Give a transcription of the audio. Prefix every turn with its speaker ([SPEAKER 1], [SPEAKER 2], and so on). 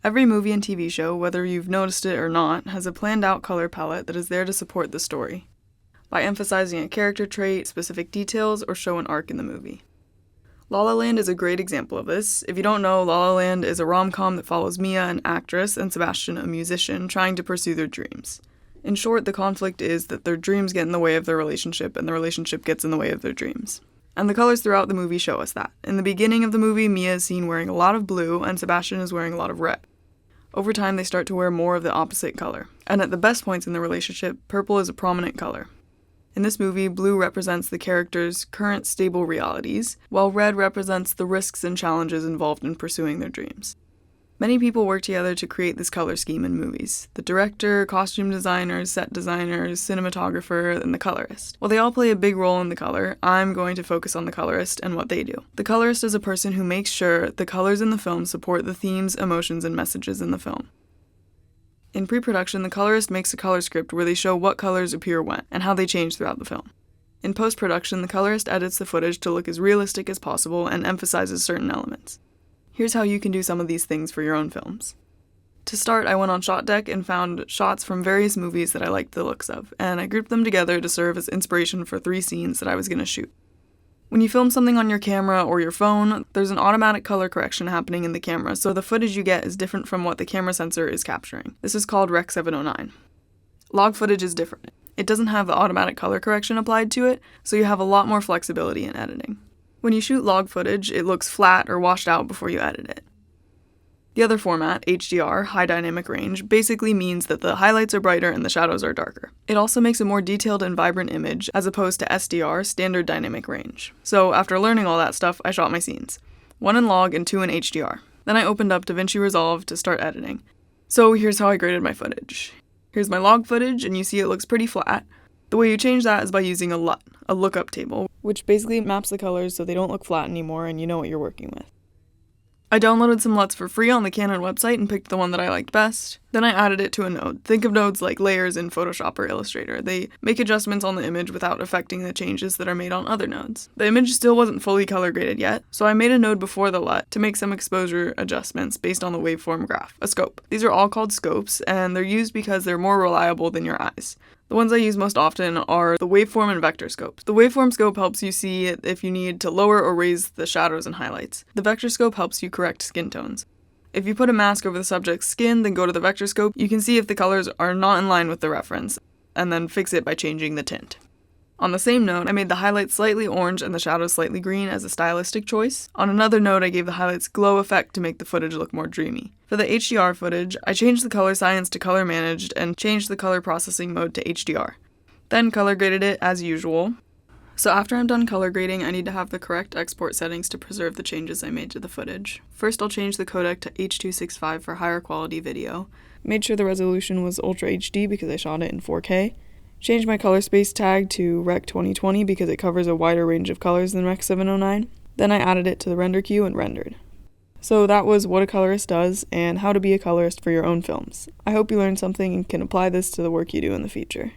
[SPEAKER 1] Every movie and TV show, whether you've noticed it or not, has a planned out color palette that is there to support the story, by emphasizing a character trait, specific details, or show an arc in the movie. La La Land is a great example of this. If you don't know, La La Land is a rom-com that follows Mia, an actress, and Sebastian, a musician, trying to pursue their dreams. In short, the conflict is that their dreams get in the way of their relationship, and the relationship gets in the way of their dreams. And the colors throughout the movie show us that. In the beginning of the movie, Mia is seen wearing a lot of blue, and Sebastian is wearing a lot of red. Over time, they start to wear more of the opposite color. And at the best points in the relationship, purple is a prominent color. In this movie, blue represents the characters' current stable realities, while red represents the risks and challenges involved in pursuing their dreams. Many people work together to create this color scheme in movies. The director, costume designers, set designers, cinematographer, and the colorist. While they all play a big role in the color, I'm going to focus on the colorist and what they do. The colorist is a person who makes sure the colors in the film support the themes, emotions, and messages in the film. In pre-production, the colorist makes a color script where they show what colors appear when, and how they change throughout the film. In post-production, the colorist edits the footage to look as realistic as possible and emphasizes certain elements. Here's how you can do some of these things for your own films. To start, I went on ShotDeck and found shots from various movies that I liked the looks of, and I grouped them together to serve as inspiration for 3 scenes that I was going to shoot. When you film something on your camera or your phone, there's an automatic color correction happening in the camera, so the footage you get is different from what the camera sensor is capturing. This is called Rec. 709. Log footage is different. It doesn't have the automatic color correction applied to it, so you have a lot more flexibility in editing. When you shoot log footage, it looks flat or washed out before you edit it. The other format, HDR, High Dynamic Range, basically means that the highlights are brighter and the shadows are darker. It also makes a more detailed and vibrant image, as opposed to SDR, Standard Dynamic Range. So after learning all that stuff, I shot my scenes. 1 in log and 2 in HDR. Then I opened up DaVinci Resolve to start editing. So here's how I graded my footage. Here's my log footage, and you see it looks pretty flat. The way you change that is by using a LUT, a lookup table, which basically maps the colors so they don't look flat anymore and you know what you're working with. I downloaded some LUTs for free on the Canon website and picked the one that I liked best. Then I added it to a node. Think of nodes like layers in Photoshop or Illustrator. They make adjustments on the image without affecting the changes that are made on other nodes. The image still wasn't fully color graded yet, so I made a node before the LUT to make some exposure adjustments based on the waveform graph, a scope. These are all called scopes, and they're used because they're more reliable than your eyes. The ones I use most often are the waveform and vector scopes. The waveform scope helps you see if you need to lower or raise the shadows and highlights. The vector scope helps you correct skin tones. If you put a mask over the subject's skin, then go to the vector scope, you can see if the colors are not in line with the reference, and then fix it by changing the tint. On the same note, I made the highlights slightly orange and the shadows slightly green as a stylistic choice. On another note, I gave the highlights glow effect to make the footage look more dreamy. For the HDR footage, I changed the color science to color managed and changed the color processing mode to HDR. Then color graded it as usual. So after I'm done color grading, I need to have the correct export settings to preserve the changes I made to the footage. First, I'll change the codec to H.265 for higher quality video. Made sure the resolution was Ultra HD because I shot it in 4K. Changed my color space tag to Rec. 2020 because it covers a wider range of colors than Rec. 709. Then I added it to the render queue and rendered. So that was what a colorist does and how to be a colorist for your own films. I hope you learned something and can apply this to the work you do in the future.